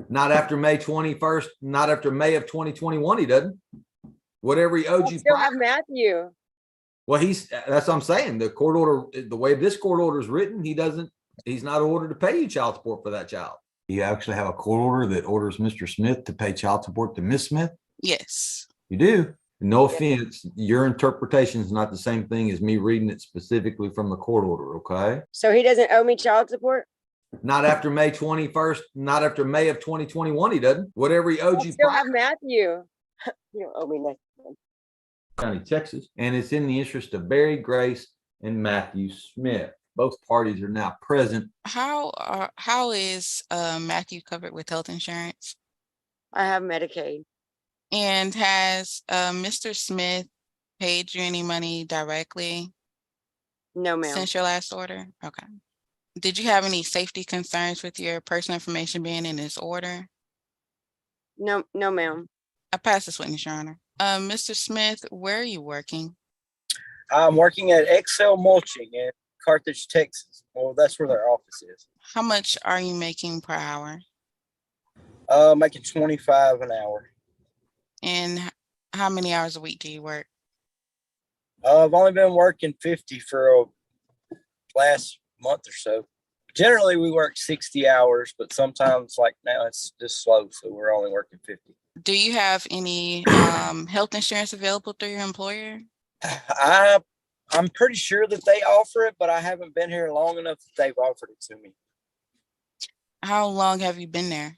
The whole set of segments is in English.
Not after May 21st, not after May of 2021, he doesn't. Whatever he owed I you. still have Matthew. Well, that's what I'm saying. The court order, the way this court order is written, he's not ordered to pay you child support for that child. You actually have a court order that orders Mr. Smith to pay child support to Miss Smith? Yes. You do. No offense, your interpretation is not the same thing as me reading it specifically from the court order, okay? So he doesn't owe me child support? Not after May 21st, not after May of 2021, he doesn't. Whatever he owed I you. still have Matthew. You don't owe me nothing. County, Texas, and it's in the interest of Barry Grace and Matthew Smith. Both parties are now present. How is Matthew covered with health insurance? I have Medicaid. And has Mr. Smith paid you any money directly? No, ma'am. Since your last order? Okay. Did you have any safety concerns with your personal information being in this order? No, ma'am. I pass this witness, Your Honor. Mr. Smith, where are you working? I'm working at Excel Mulching in Carthage, Texas. Well, that's where their office is. How much are you making per hour? Making $25 an hour. And how many hours a week do you work? I've only been working 50 for last month or so. Generally, we work 60 hours, but sometimes, like now, it's just slow, so we're only working 50. Do you have any health insurance available through your employer? I'm pretty sure that they offer it, but I haven't been here long enough that they've offered it to me. How long have you been there?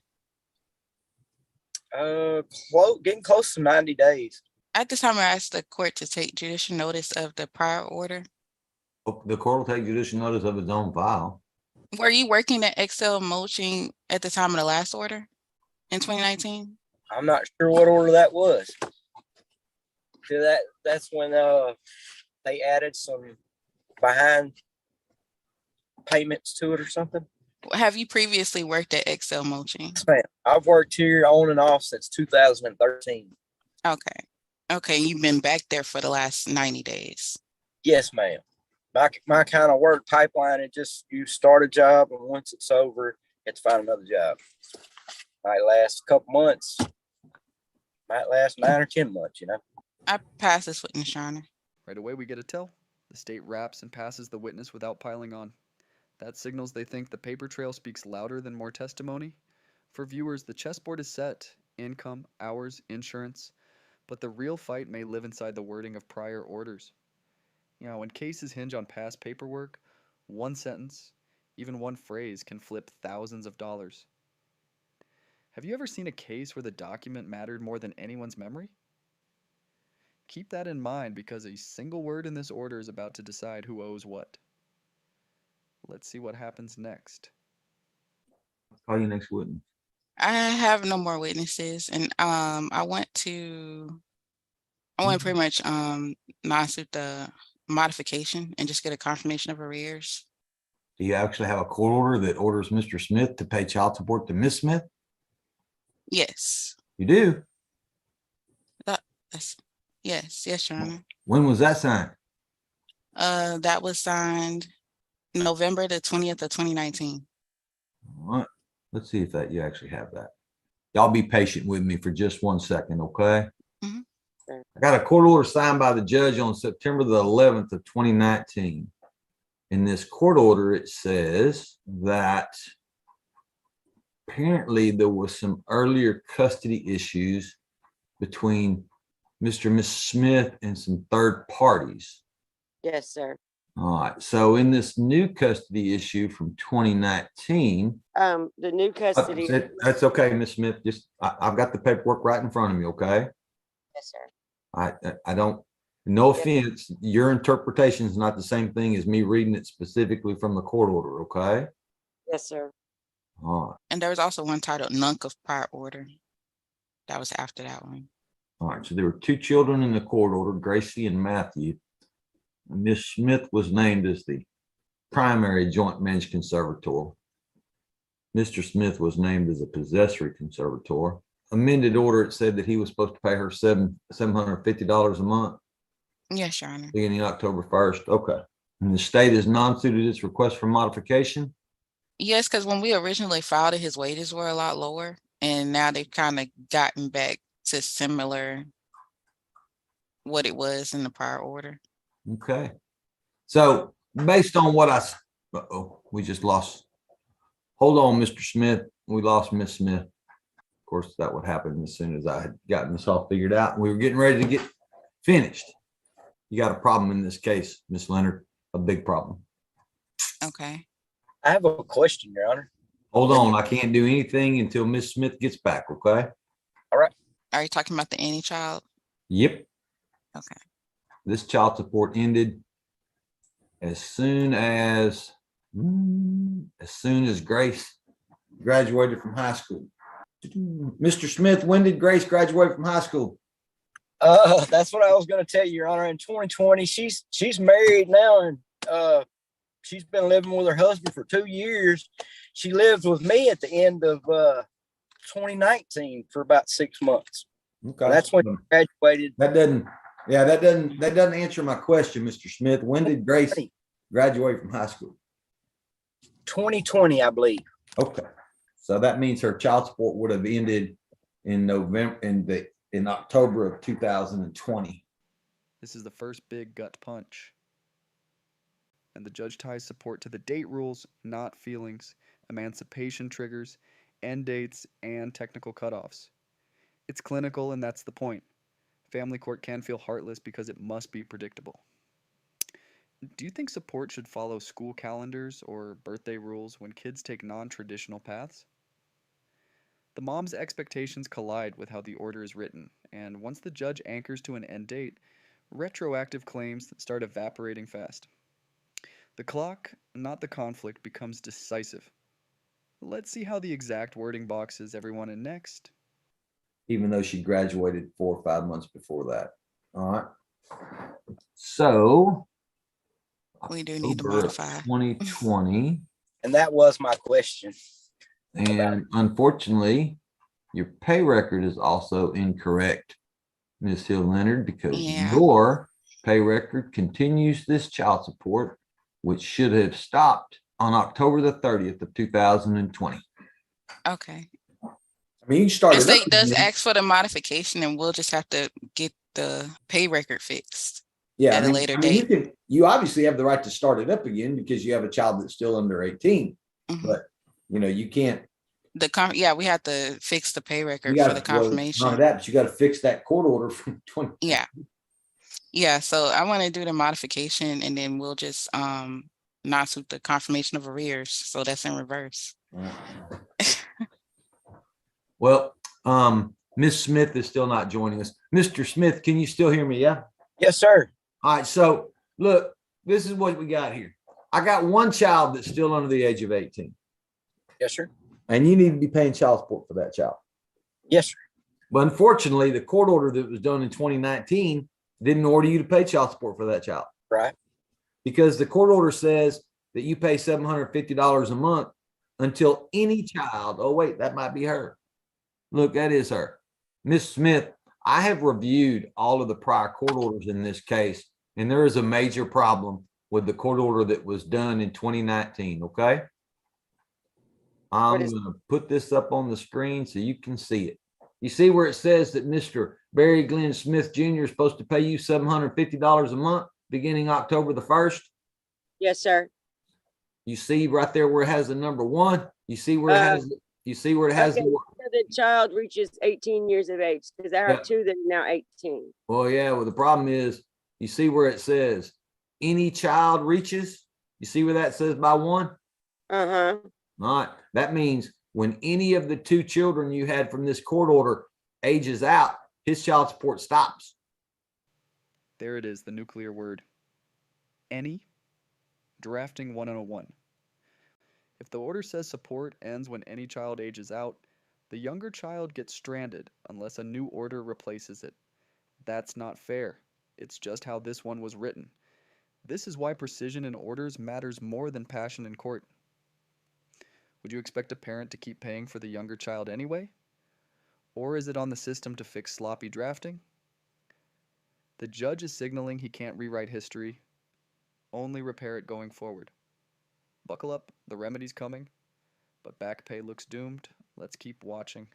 Getting close to 90 days. At this time, I asked the court to take judicial notice of the prior order. The court will take judicial notice of its own file. Were you working at Excel Mulching at the time of the last order in 2019? I'm not sure what order that was. That's when they added some behind payments to it or something. Have you previously worked at Excel Mulching? Yes, ma'am. I've worked here on and off since 2013. Okay, you've been back there for the last 90 days. Yes, ma'am. My kind of work pipeline is just you start a job and once it's over, you have to find another job. Might last a couple months, might last 9 or 10 months, you know. I pass this witness, Your Honor. Right away we get a tell. The state wraps and passes the witness without piling on. That signals they think the paper trail speaks louder than more testimony. For viewers, the chessboard is set: income, hours, insurance. But the real fight may live inside the wording of prior orders. You know, when cases hinge on past paperwork, one sentence, even one phrase can flip thousands of dollars. Have you ever seen a case where the document mattered more than anyone's memory? Keep that in mind because a single word in this order is about to decide who owes what. Let's see what happens next. Call you next witness. I have no more witnesses, and I want pretty much non-suit the modification and just get a confirmation of arrears. Do you actually have a court order that orders Mr. Smith to pay child support to Miss Smith? Yes. You do? Yes, Your Honor. When was that signed? That was signed November the 20th of 2019. All right. Let's see if you actually have that. Y'all be patient with me for just 1 second, okay? Mm-hmm. I got a court order signed by the judge on September the 11th of 2019. In this court order, it says that apparently there was some earlier custody issues between Mr. and Miss Smith and some third parties. Yes, sir. All right. So in this new custody issue from 2019, The new custody. that's okay, Miss Smith. I've got the paperwork right in front of me. Okay. Yes, sir. I don't. No offense, your interpretation is not the same thing as me reading it specifically from the court order. Okay. Yes, sir. All right. And there was also one titled Nunc of Prior Order. That was after that one. All right. So there were 2 children in the court order, Gracie and Matthew. Miss Smith was named as the primary joint managed conservator. Mr. Smith was named as a possessory conservator. Amended order, it said that he was supposed to pay her $750 a month. Yes, Your Honor. Beginning October 1st. Okay. And the state has non-suited its request for modification? Yes, because when we originally filed it, his wages were a lot lower. and now they've kind of gotten back to similar what it was in the prior order. Okay. So based on what uh-oh, we just lost. Hold on, Mr. Smith. We lost Miss Smith. Of course, that would happen as soon as I had gotten this all figured out. And we were getting ready to get finished. You got a problem in this case, Miss Leonard, a big problem. Okay. I have a question, Your Honor. Hold on. I can't do anything until Miss Smith gets back, okay? Are you talking about the any child? Yep. Okay. This child support ended as soon as Grace graduated from high school. Mr. Smith, when did Grace graduate from high school? That's what I was going to tell you, Your Honor. In 2020, she's married now, and she's been living with her husband for 2 years. She lived with me at the end of 2019 for about 6 months. Okay. That's when she graduated. That doesn't answer my question, Mr. Smith. When did Grace graduate from high school? 2020, I believe. Okay. So that means her child support would have ended in October of 2020. This is the first big gut punch. And the judge ties support to the date rules, not feelings, emancipation triggers, end dates, and technical cutoffs. It's clinical, and that's the point. Family court can feel heartless because it must be predictable. Do you think support should follow school calendars or birthday rules when kids take non-traditional paths? The mom's expectations collide with how the order is written, and once the judge anchors to an end date, retroactive claims start evaporating fast. The clock, not the conflict, becomes decisive. Let's see how the exact wording boxes everyone in next. Even though she graduated 4 or 5 months before that. All right. So We do need to October of modify. 2020. And that was my question. And unfortunately, your pay record is also incorrect, Ms. Hill Leonard, because Yeah. your pay record continues this child support, which should have stopped on October the 30th of 2020. Okay. I mean, you started The state up does again. ask for the modification, and we'll just have to get the pay record fixed. Yeah, at a later date. you obviously have the right to start it up again because you have a child that's still under 18, Mhm. but you can't. We have to fix the pay You record got for the confirmation. Not only that, but you got to fix that court order from 20. Yeah. So I want to do the modification, and then we'll just not suit the confirmation of arrears. So that's in reverse. Well, Ms. Smith is still not joining us. Mr. Smith, can you still hear me? Yeah. Yes, sir. All right. So look, this is what we got here. I got one child that's still under the age of 18. Yes, sir. And you need to be paying child support for that child. Yes, sir. But unfortunately, the court order that was done in 2019 didn't order you to pay child support for that child. Right. Because the court order says that you pay $750 a month until any child. Oh, wait, that might be her. Look, that is her. Miss Smith, I have reviewed all of the prior court orders in this case, and there is a major problem with the court order that was done in 2019. Okay. I'm going to put this up on the screen so you can see it. You see where it says that Mr. Barry Glenn Smith Jr. is supposed to pay you $750 a month beginning October the 1st? Yes, sir. You see right there where it has the number 1. You see where it has Okay, so the child reaches 18 years of age, because I have two that are now 18. Well, yeah. Well, the problem is, you see where it says any child reaches. You see where that says by 1? Uh-huh. All right. That means when any of the 2 children you had from this court order ages out, his child support stops. There it is, the nuclear word. Any. Drafting 101. If the order says support ends when any child ages out, the younger child gets stranded unless a new order replaces it. That's not fair. It's just how this one was written. This is why precision in orders matters more than passion in court. Would you expect a parent to keep paying for the younger child anyway? Or is it on the system to fix sloppy drafting? The judge is signaling he can't rewrite history, only repair it going forward. Buckle up, the remedy's coming, but back pay looks doomed. Let's keep watching.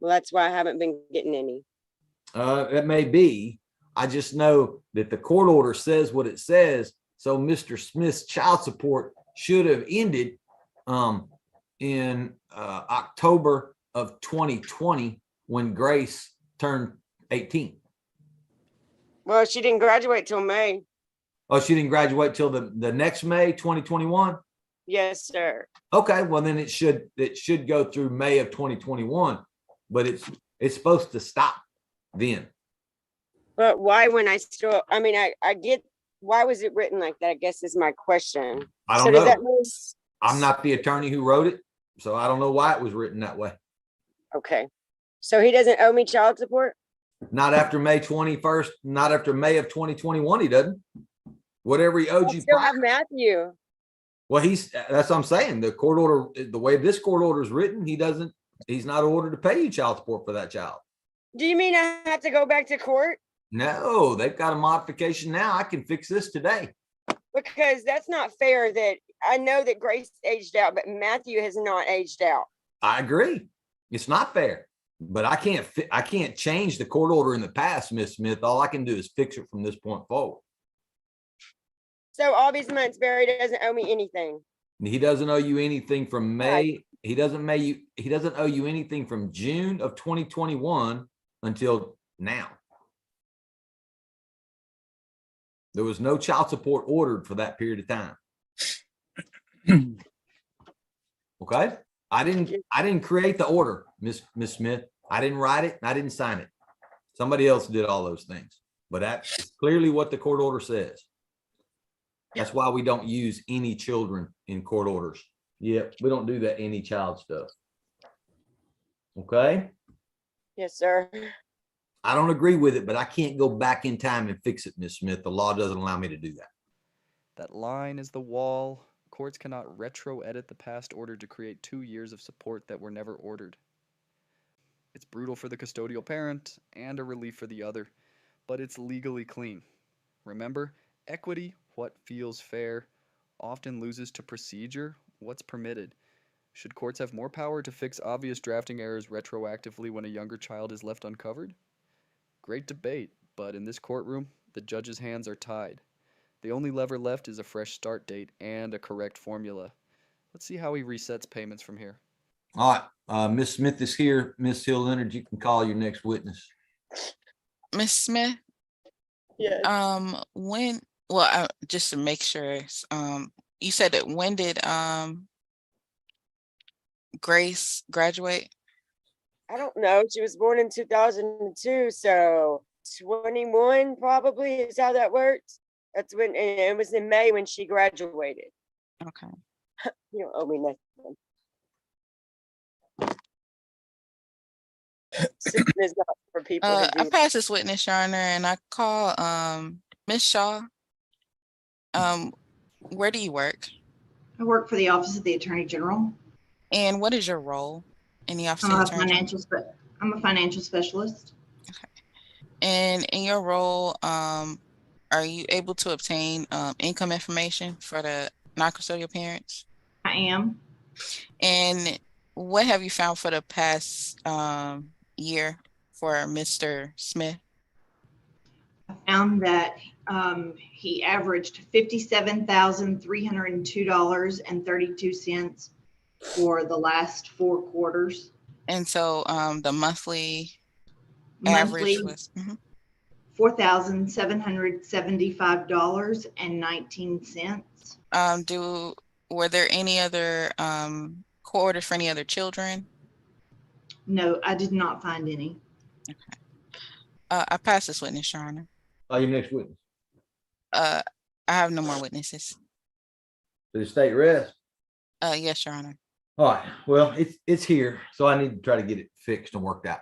Well, that's why I haven't been getting any. It may be. I just know that the court order says what it says. So Mr. Smith's child support should have ended in October of 2020 when Grace turned 18. Well, she didn't graduate till May. Oh, she didn't graduate till the next May 2021. Yes, sir. Okay, well then it should go through May of 2021, but it's supposed to stop then. But why when I still, I mean, I get, why was it written like that, I guess is my question. I So don't does know. that mean, I'm not the attorney who wrote it, so I don't know why it was written that way. okay. So he doesn't owe me child support? Not after May 21st, not after May of 2021, he doesn't. Whatever he owed I you still prior. have Matthew. Well, that's what I'm saying. The court order, the way this court order is written, he's not ordered to pay you child support for that child. Do you mean I have to go back to court? No, they've got a modification now. I can fix this today. Because that's not fair that I know that Grace aged out, but Matthew has not aged out. I agree. It's not fair, but I can't change the court order in the past, Miss Smith. All I can do is fix it from this point forward. So all these months, Barry doesn't owe me anything. He doesn't owe you anything from May. He doesn't owe you anything from June of 2021 until now. There was no child support ordered for that period of time. Okay. I didn't create the order, Miss Smith. I didn't write it and I didn't sign it. Somebody else did all those things, but that's clearly what the court order says. That's why we don't use any children in court orders. Yeah, we don't do that any child stuff. Okay. Yes, sir. I don't agree with it, but I can't go back in time and fix it, Miss Smith. The law doesn't allow me to do that. That line is the wall. Courts cannot retro-edit the past order to create 2 years of support that were never ordered. It's brutal for the custodial parent and a relief for the other, but it's legally clean. Remember, equity, what feels fair, often loses to procedure, what's permitted. Should courts have more power to fix obvious drafting errors retroactively when a younger child is left uncovered? Great debate, but in this courtroom, the judge's hands are tied. The only lever left is a fresh start date and a correct formula. Let's see how he resets payments from here. All right. Miss Smith is here. Miss Hill Leonard, you can call your next witness. Miss Smith, Yes. just to make sure, you said that when did Grace graduate? I don't know. She was born in 2002, so 21 probably is how that works. That's when, and it was in May when she graduated. Okay. You don't owe me nothing. It's not for people to I do. passed this witness, Your Honor, and I call Miss Shaw. Where do you work? I work for the Office of the Attorney General. And what is your role in the Office of the Attorney General? I'm a financial specialist. And in your role, are you able to obtain income information for the non-custodial parents? I am. And what have you found for the past year for Mr. Smith? I found that he averaged $57,302.32 for the last 4 quarters. And so the monthly Monthly, average was $4,775.19. Were there any other court orders for any other children? No, I did not find any. Okay. I pass this witness, Your Honor. Your next witness. I have no more witnesses. Did the state rest? Yes, Your Honor. All right. Well, it's here, so I need to try to get it fixed and worked out.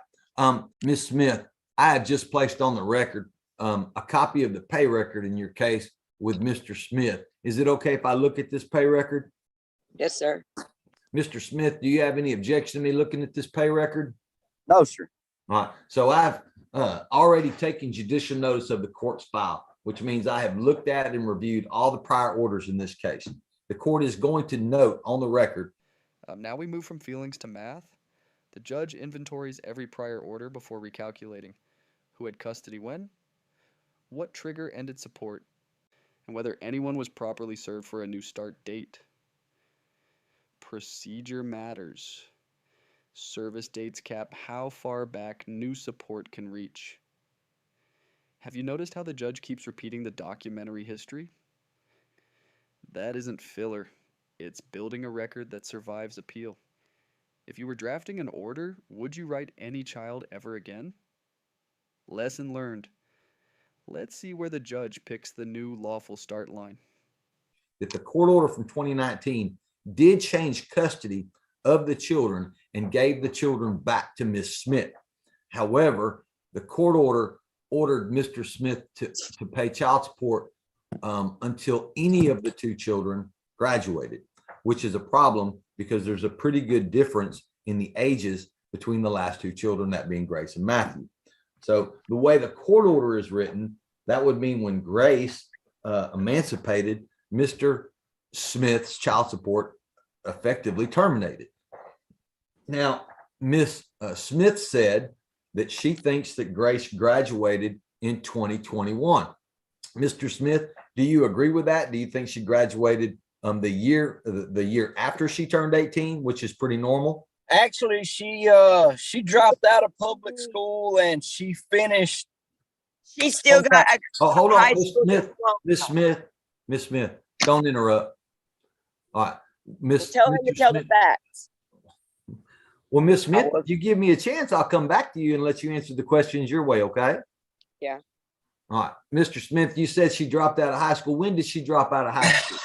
Ms. Smith, I have just placed on the record a copy of the pay record in your case with Mr. Smith. Is it okay if I look at this pay record? Yes, sir. Mr. Smith, do you have any objection to me looking at this pay record? No, sir. All right. So I've already taken judicial notice of the court's file, which means I have looked at and reviewed all the prior orders in this case. The court is going to note on the record. Now we move from feelings to math. The judge inventories every prior order before recalculating who had custody when, what trigger ended support, and whether anyone was properly served for a new start date. Procedure matters. Service dates cap how far back new support can reach. Have you noticed how the judge keeps repeating the documentary history? That isn't filler. It's building a record that survives appeal. If you were drafting an order, would you write any child ever again? Lesson learned. Let's see where the judge picks the new lawful start line. That the court order from 2019 did change custody of the children and gave the children back to Miss Smith. However, the court order ordered Mr. Smith to pay child support until any of the two children graduated, which is a problem because there's a pretty good difference in the ages between the last two children, that being Grace and Matthew. So the way the court order is written, that would mean when Grace emancipated, Mr. Smith's child support effectively terminated. Now, Miss Smith said that she thinks that Grace graduated in 2021. Mr. Smith, do you agree with that? Do you think she graduated the year after she turned 18, which is pretty normal? Actually, she dropped out of public school and she finished. She still got a Oh, hold on, high Miss school Smith, diploma. Miss Smith, don't interrupt. All right, Tell him to Mr. tell the Smith. facts. Well, Miss Smith, was- if you give me a chance, I'll come back to you and let you answer the questions your way, okay? Yeah. All right, Mr. Smith, you said she dropped out of high school. When did she drop out of high school?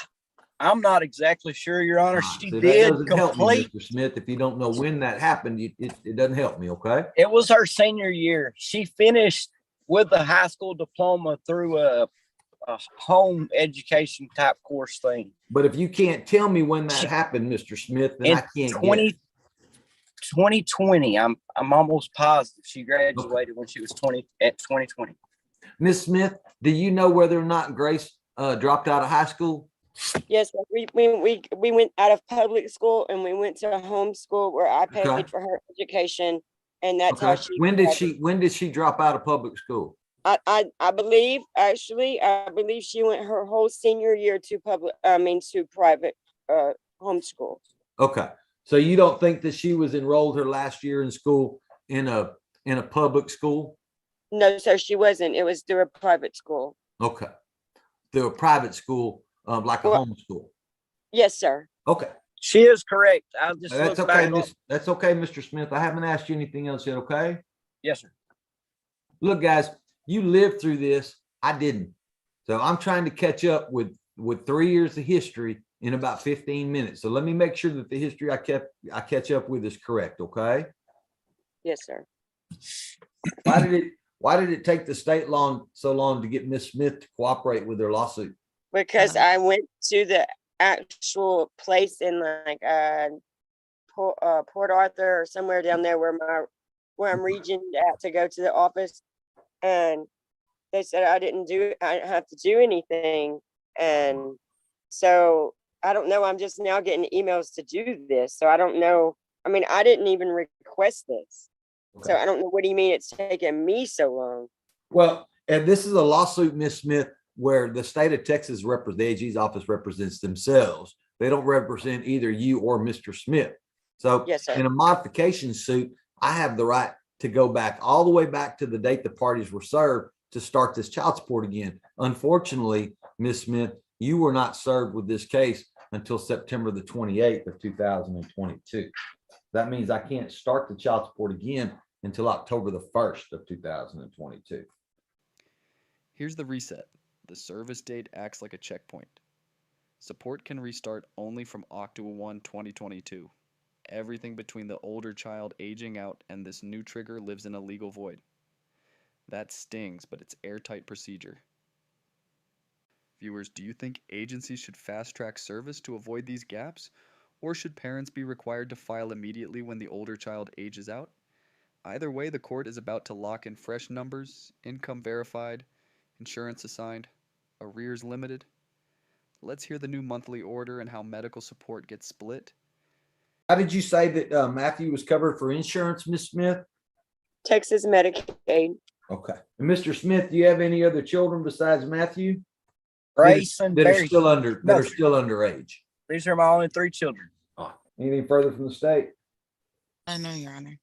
I'm not exactly sure, Your Honor. Ah, She see, that did doesn't help me, complete. Mr. Smith. If you don't know when that happened, it doesn't help me, okay? It was her senior year. She finished with a high school diploma through a home education type course thing. But if you can't tell me when that She- happened, Mr. Smith, then In I can't 2020, I'm almost positive she graduated when she was 2020. Miss Smith, do you know whether or not Grace dropped out of high school? Yes, we went out of public school and we went to a homeschool where I paid Okay. for her education, and that's how Okay. she. When did she drop out of public school? I believe she went her whole senior year to to private homeschool. Okay. So you don't think that she was enrolled her last year in school in a public school? No, sir, she wasn't. It was through a private school. Okay. Through a private school, like a Well- homeschool. Yes, sir. Okay. She is correct. I'll just That's look okay, back on- that's okay, Mr. Smith. I haven't asked you anything else yet, okay? Yes, sir. Look, guys, you lived through this. I didn't. So I'm trying to catch up with 3 years of history in about 15 minutes. So let me make sure that the history I catch up with is correct, okay? Yes, sir. Why did it take the state so long to get Miss Smith to cooperate with their lawsuit? Because I went to the actual place in like Port Arthur or somewhere down there where I'm regioned at to go to the office, and they said I didn't have to do anything, and so I don't know. I'm just now getting emails to do this, so I don't know. I mean, I didn't even request this, so Okay. I don't know what do you mean it's taking me so long. Well, and this is a lawsuit, Miss Smith, where the state of Texas the AG's office represents themselves. They don't represent either you or Mr. Smith. So Yes, sir. in a modification suit, I have the right to go back all the way back to the date the parties were served to start this child support again. Unfortunately, Miss Smith, you were not served with this case until September the 28th of 2022. That means I can't start the child support again until October the 1st of 2022. Here's the reset. The service date acts like a checkpoint. Support can restart only from October 1, 2022. Everything between the older child aging out and this new trigger lives in a legal void. That stings, but it's airtight procedure. Viewers, do you think agencies should fast-track service to avoid these gaps? Or should parents be required to file immediately when the older child ages out? Either way, the court is about to lock in fresh numbers, income verified, insurance assigned, arrears limited. Let's hear the new monthly order and how medical support gets split. How did you say that Matthew was covered for insurance, Miss Smith? Texas Medicaid. Okay. And Mr. Smith, do you have any other children besides Matthew Grace and that are Barry. still under No, that are sir. still underage? These are my only 3 children. Anything further from the state? I know, Your Honor.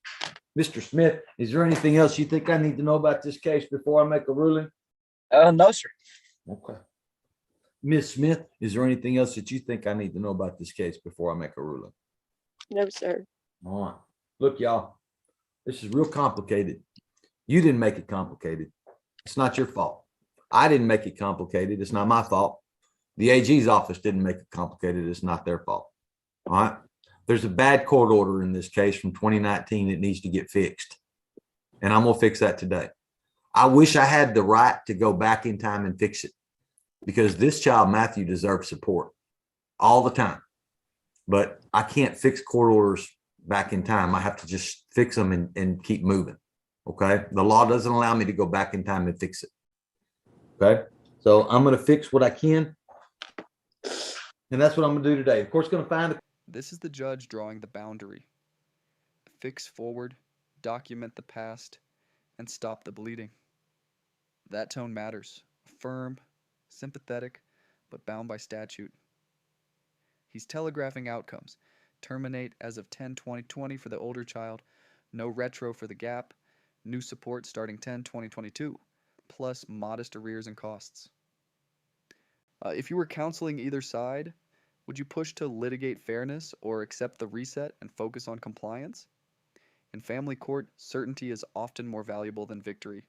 Mr. Smith, is there anything else you think I need to know about this case before I make a ruling? No, sir. Okay. Ms. Smith, is there anything else that you think I need to know about this case before I make a ruling? No, sir. All right. Look, y'all, this is real complicated. You didn't make it complicated. It's not your fault. I didn't make it complicated. It's not my fault. The AG's office didn't make it complicated. It's not their fault. All right. There's a bad court order in this case from 2019 that needs to get fixed. And I'm going to fix that today. I wish I had the right to go back in time and fix it, because this child, Matthew, deserves support all the time. But I can't fix court orders back in time. I have to just fix them and keep moving. Okay. The law doesn't allow me to go back in time and fix it. Okay. So I'm going to fix what I can. And that's what I'm going to do today. Of course, going to find. This is the judge drawing the boundary. Fix forward, document the past, and stop the bleeding. That tone matters. Firm, sympathetic, but bound by statute. He's telegraphing outcomes. Terminate as of 10/20/20 for the older child. No retro for the gap. New support starting 10/20/22, plus modest arrears and costs. If you were counseling either side, would you push to litigate fairness or accept the reset and focus on compliance? In family court, certainty is often more valuable than victory.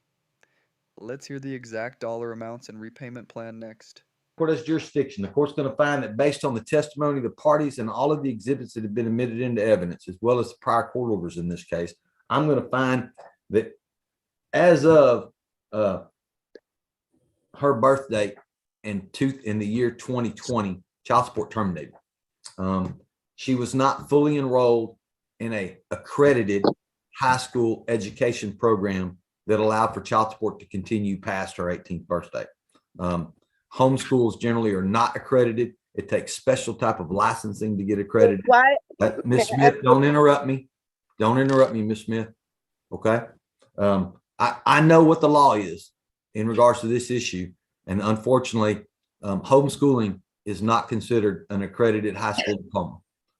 Let's hear the exact dollar amounts and repayment plan next. Court has jurisdiction. The court's going to find that based on the testimony of the parties and all of the exhibits that have been admitted into evidence, as well as the prior court orders in this case, I'm going to find that as of her birth date in the year 2020, child support terminated. She was not fully enrolled in a accredited high school education program that allowed for child support to continue past her 18th birthday. Homeschools generally are not accredited. It takes special type of licensing to get accredited. Why? Ms. Smith, don't interrupt me. Don't interrupt me, Ms. Smith. Okay. I know what the law is in regards to this issue. And unfortunately, homeschooling is not considered an accredited high school diploma.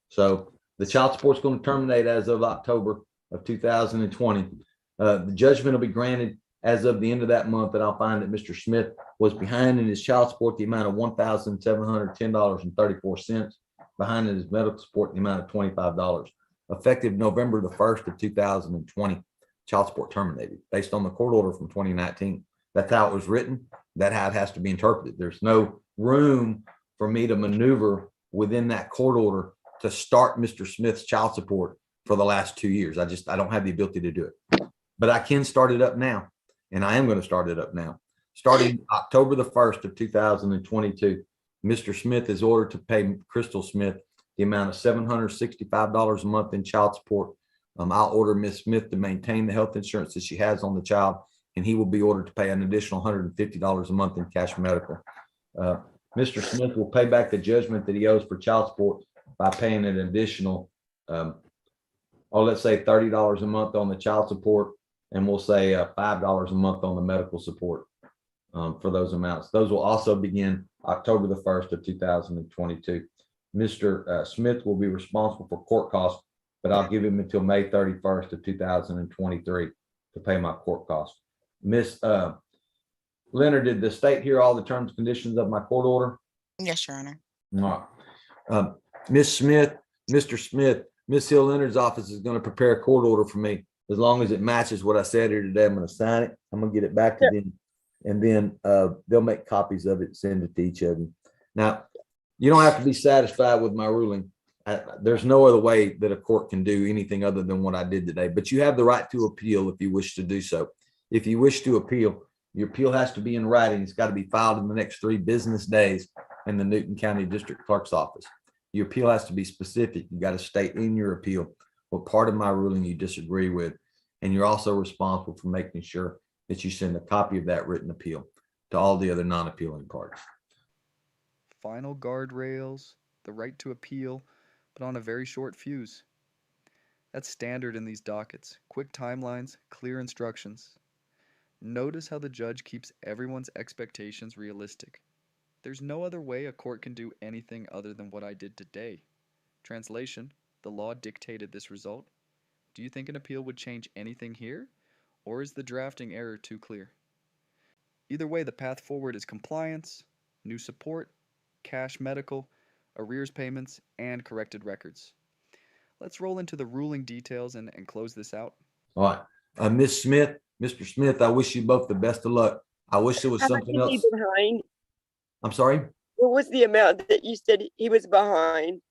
So the child support is going to terminate as of October of 2020. The judgment will be granted as of the end of that month, and I'll find that Mr. Smith was behind in his child support the amount of $1,710.34, behind in his medical support the amount of $25. Effective November the 1st of 2020, child support terminated based on the court order from 2019. That's how it was written. That's how it has to be interpreted. There's no room for me to maneuver within that court order to start Mr. Smith's child support for the last 2 years. I don't have the ability to do it, but I can start it up now. And I am going to start it up now. Starting October the 1st of 2022, Mr. Smith is ordered to pay Crystal Smith the amount of $765 a month in child support. I'll order Ms. Smith to maintain the health insurance that she has on the child, and he will be ordered to pay an additional $150 a month in cash medical. Mr. Smith will pay back the judgment that he owes for child support by paying an additional, let's say $30 a month on the child support, and we'll say $5 a month on the medical support for those amounts. Those will also begin October the 1st of 2022. Mr. Smith will be responsible for court costs, but I'll give him until May 31st of 2023 to pay my court costs. Miss Leonard, did the state hear all the terms and conditions of my court order? Yes, Your Honor. All right. Miss Smith, Mr. Smith, Miss Hill Leonard's office is going to prepare a court order for me. As long as it matches what I said here today, I'm going to sign it. I'm going to get it back to them, and then they'll make copies of it and send it to each of you. Now, you don't have to be satisfied with my ruling. There's no other way that a court can do anything other than what I did today, but you have the right to appeal if you wish to do so. If you wish to appeal, your appeal has to be in writing. It's got to be filed in the next 3 business days in the Newton County District Clerk's office. Your appeal has to be specific. You got to state in your appeal what part of my ruling you disagree with. And you're also responsible for making sure that you send a copy of that written appeal to all the other non-appealing parties. Final guardrails, the right to appeal, but on a very short fuse. That's standard in these dockets. Quick timelines, clear instructions. Notice how the judge keeps everyone's expectations realistic. There's no other way a court can do anything other than what I did today. Translation: the law dictated this result. Do you think an appeal would change anything here? Or is the drafting error too clear? Either way, the path forward is compliance, new support, cash medical, arrears payments, and corrected records. Let's roll into the ruling details and close this out. All right. Ms. Smith, Mr. Smith, I wish you both the best of luck. I wish there was How much something is he else. behind? I'm sorry. What was the amount that you said he was behind?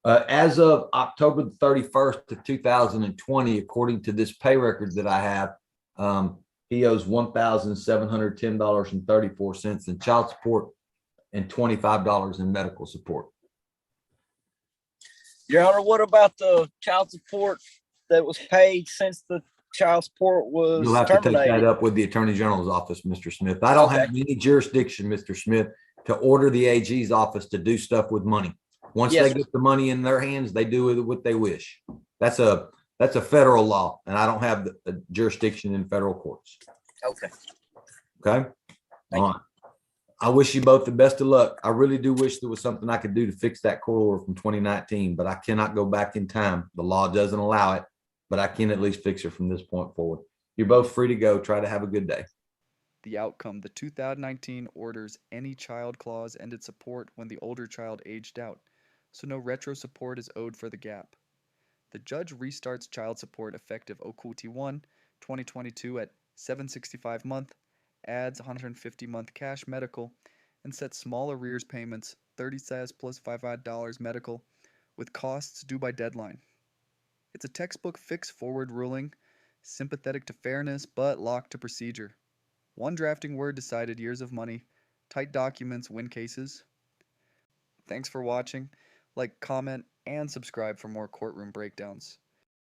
As of October the 31st of 2020, according to this pay record that I have, he owes $1,710.34 in child support and $25 in medical support. Your Honor, what about the child support that was paid since the child support was You'll have to take that terminated? up with the Attorney General's office, Mr. Smith. I don't have any jurisdiction, Mr. Smith, to order the AG's office to do stuff with money. Once Yes, they sir. get the money in their hands, they do with it what they wish. That's a federal law, and I don't have the jurisdiction in federal courts. Okay. Okay? Thank All right. I wish you both the best of luck. I really do wish there was something I could do to fix that court order from 2019, but I cannot go back in time. The law doesn't allow it, but I can at least fix it from this point forward. You're both free to go. Try to have a good day. The outcome: the 2019 orders any child clause ended support when the older child aged out, so no retro support is owed for the gap. The judge restarts child support effective Okuti 1, 2022 at $765 month, adds 150 month cash medical, and sets small arrears payments, 30 SAS plus $5 medical, with costs due by deadline. It's a textbook fix-forward ruling, sympathetic to fairness but locked to procedure. One drafting word decided years of money. Tight documents win cases. Thanks for watching. Like, comment, and subscribe for more courtroom breakdowns.